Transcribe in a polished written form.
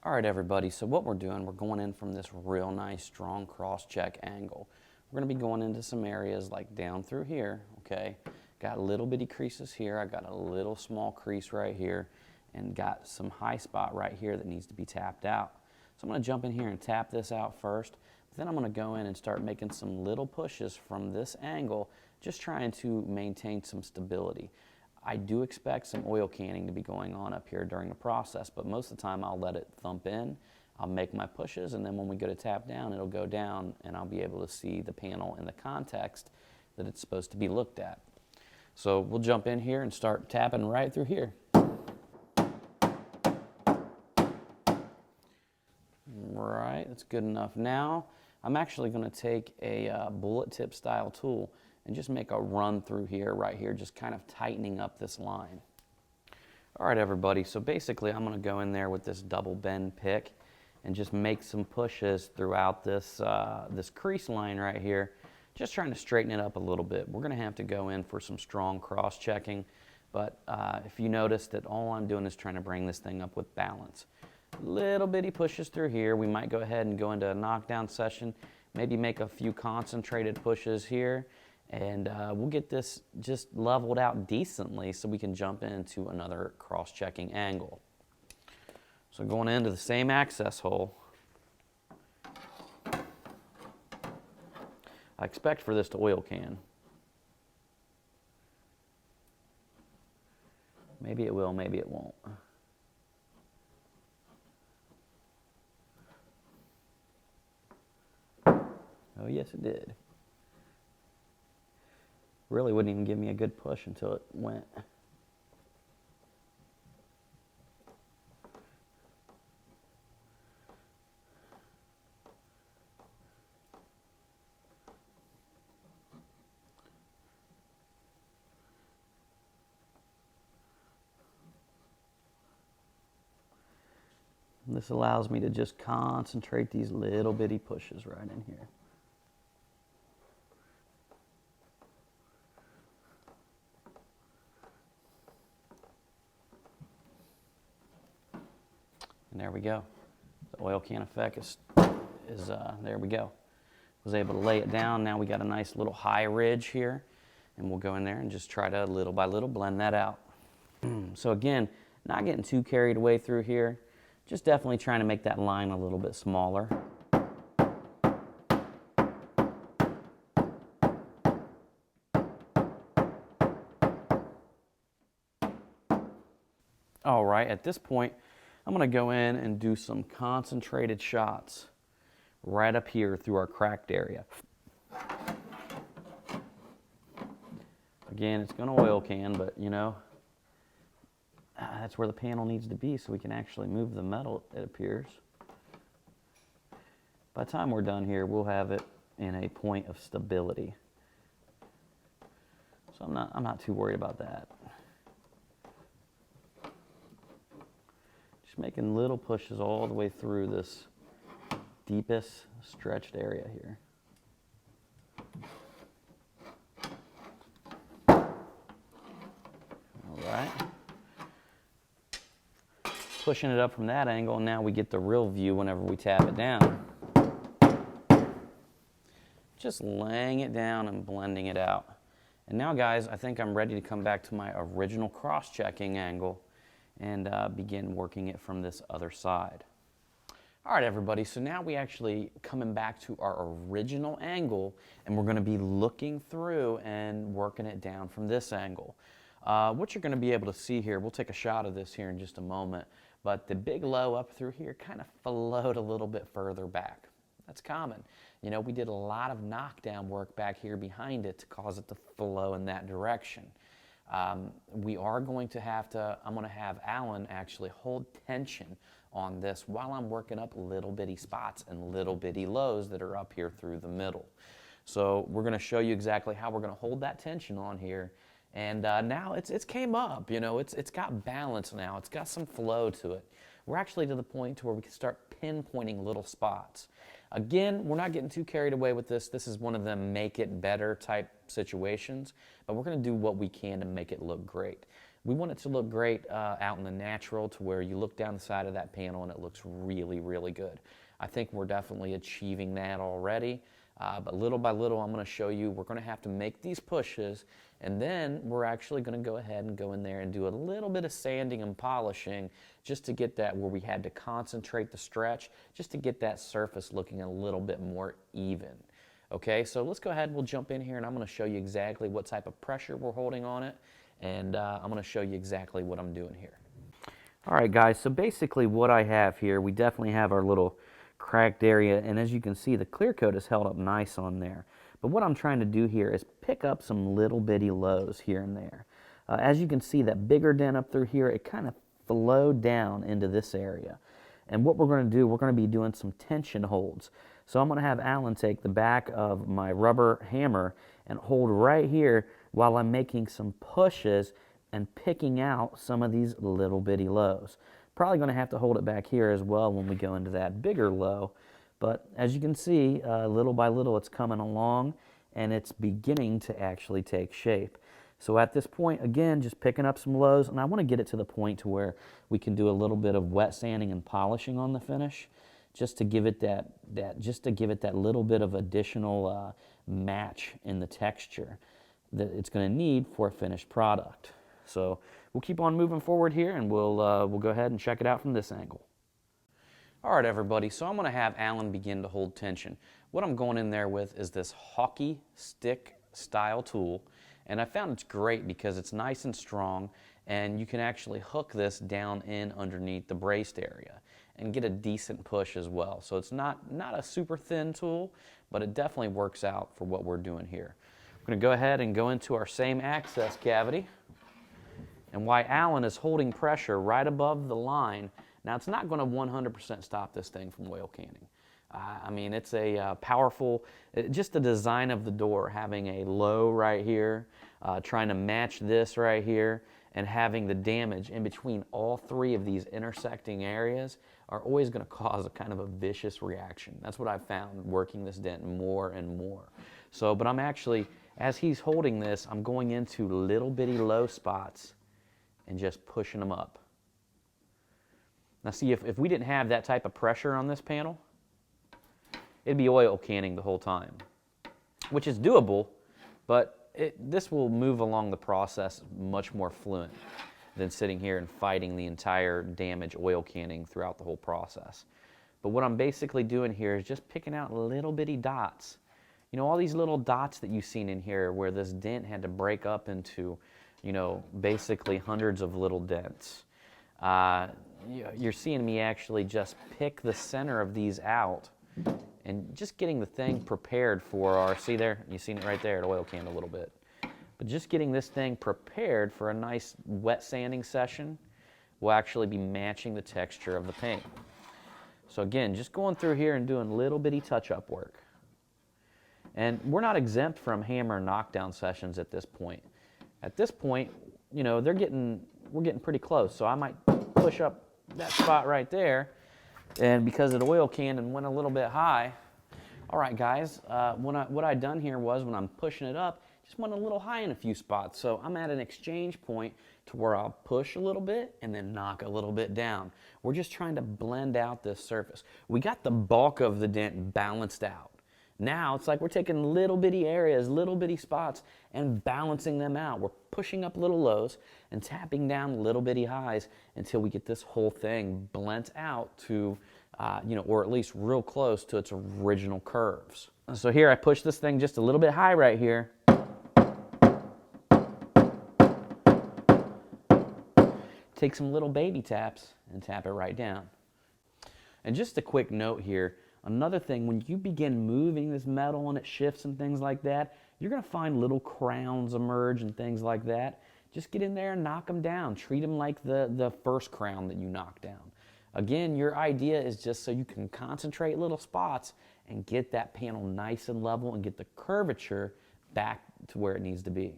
All right, everybody, so what we're doing, we're going in from this real nice, strong cross-check angle. We're going to be going into some areas like down through here, okay? Got little bitty creases here. I got a little small crease right here and got some high spot right here that needs to be tapped out. So I'm going to jump in here and tap this out first. Then I'm going to go in and start making some little pushes from this angle, just trying to maintain some stability. I do expect some oil canning to be going on up here during the process, but most of the time I'll let it thump in, I'll make my pushes, and then when we go to tap down, it'll go down and I'll be able to see the panel in the context that it's supposed to be looked at. So we'll jump in here and start tapping right through here. Right, that's good enough. Now I'm actually going to take a bullet tip style tool and just make a run through here, right here, just kind of tightening up this line. All right, everybody, so basically I'm going to go in there with this double bend pick and just make some pushes throughout this, this crease line right here, just trying to straighten it up a little bit. We're going to have to go in for some strong cross-checking, but if you notice that all I'm doing is trying to bring this thing up with balance. Little bitty pushes through here. We might go ahead and go into a knockdown session, maybe make a few concentrated pushes here, and we'll get this just leveled out decently so we can jump into another cross-checking angle. So going into the same access hole, I expect for this to oil can. Maybe it will, maybe it won't. Oh yes, it did. Really wouldn't even give me a good push until it went. This allows me to just concentrate these little bitty pushes right in here. And there we go. The oil can effect is there we go. Was able to lay it down. Now we got a nice little high ridge here, and we'll go in there and just try to little by little blend that out. So again, not getting too carried away through here. Just definitely trying to make that line a little bit smaller. All right, at this point, I'm going to go in and do some concentrated shots right up here through our cracked area. Again, it's going to oil can, but you know, that's where the panel needs to be so we can actually move the metal, it appears. By the time we're done here, we'll have it in a point of stability. So I'm not too worried about that. Just making little pushes all the way through this deepest stretched area here. All right. Pushing it up from that angle, and now we get the real view whenever we tap it down. Just laying it down and blending it out. And now, guys, I think I'm ready to come back to my original cross-checking angle and begin working it from this other side. All right, everybody, so now we actually coming back to our original angle, and we're going to be looking through and working it down from this angle. What you're going to be able to see here, we'll take a shot of this here in just a moment, but the big low up through here kind of flowed a little bit further back. That's common. You know, we did a lot of knockdown work back here behind it to cause it to flow in that direction. We are going to I'm going to have Alan actually hold tension on this while I'm working up little bitty spots and little bitty lows that are up here through the middle. So we're going to show you exactly how we're going to hold that tension on here. And now it's came up, you know, it's got balance now. It's got some flow to it. We're actually to the point where we can start pinpointing little spots. Again, we're not getting too carried away with this. This is one of the make it better type situations, but we're going to do what we can to make it look great. We want it to look great out in the natural, to where you look down the side of that panel and it looks really, really good. I think we're definitely achieving that already, but little by little I'm going to show you we're going to have to make these pushes, and then we're actually going to go ahead and go in there and do a little bit of sanding and polishing just to get that where we had to concentrate the stretch, just to get that surface looking a little bit more even. Okay, so let's go ahead and we'll jump in here, and I'm going to show you exactly what type of pressure we're holding on it, and I'm going to show you exactly what I'm doing here. All right, guys, so basically what I have here, we definitely have our little cracked area, and as you can see, the clear coat is held up nice on there. But what I'm trying to do here is pick up some little bitty lows here and there. As you can see, that bigger dent up through here, it kind of flowed down into this area. And what we're going to do, we're going to be doing some tension holds. So I'm going to have Alan take the back of my rubber hammer and hold right here while I'm making some pushes and picking out some of these little bitty lows. Probably going to have to hold it back here as well when we go into that bigger low. But as you can see, little by little it's coming along, and it's beginning to actually take shape. So at this point, again, just picking up some lows, and I want to get it to the point to where we can do a little bit of wet sanding and polishing on the finish, just to give it that little bit of additional match in the texture that it's going to need for a finished product. So we'll keep on moving forward here, and we'll go ahead and check it out from this angle. All right, everybody, so I'm going to have Alan begin to hold tension. What I'm going in there with is this hockey stick style tool, and I found it's great because it's nice and strong, and you can actually hook this down in underneath the braced area and get a decent push as well. So it's not a super thin tool, but it definitely works out for what we're doing here. We're going to go ahead and go into our same access cavity. And while Alan is holding pressure right above the line, now it's not going to 100% stop this thing from oil canning. I mean, it's a powerful, just the design of the door, having a low right here, trying to match this right here, and having the damage in between all three of these intersecting areas are always going to cause a kind of a vicious reaction. That's what I've found working this dent more and more. So, but I'm actually, as he's holding this, I'm going into little bitty low spots and just pushing them up. Now see, if we didn't have that type of pressure on this panel, it'd be oil canning the whole time, which is doable, but this will move along the process much more fluent than sitting here and fighting the entire damage oil canning throughout the whole process. But what I'm basically doing here is just picking out little bitty dots. You know, all these little dots that you've seen in here where this dent had to break up into, you know, basically hundreds of little dents. You're seeing me actually just pick the center of these out and just getting the thing prepared for our, see there, you seen it right there, it oil canned a little bit. But just getting this thing prepared for a nice wet sanding session will actually be matching the texture of the paint. So again, just going through here and doing little bitty touch-up work. And we're not exempt from hammer knockdown sessions at this point. At this point, you know, we're getting pretty close, so I might push up that spot right there, and because it oil canned and went a little bit high, all right guys, what I done here was when I'm pushing it up, just went a little high in a few spots. So I'm at an exchange point to where I'll push a little bit and then knock a little bit down. We're just trying to blend out this surface. We got the bulk of the dent balanced out. Now it's like we're taking little bitty areas, little bitty spots, and balancing them out. We're pushing up little lows and tapping down little bitty highs until we get this whole thing blent out to, you know, or at least real close to its original curves. So here I push this thing just a little bit high right here. Take some little baby taps and tap it right down. And just a quick note here, another thing, when you begin moving this metal and it shifts and things like that, you're going to find little crowns emerge and things like that. Just get in there and knock them down. Treat them like the first crown that you knock down. Again, your idea is just so you can concentrate little spots and get that panel nice and level and get the curvature back to where it needs to be.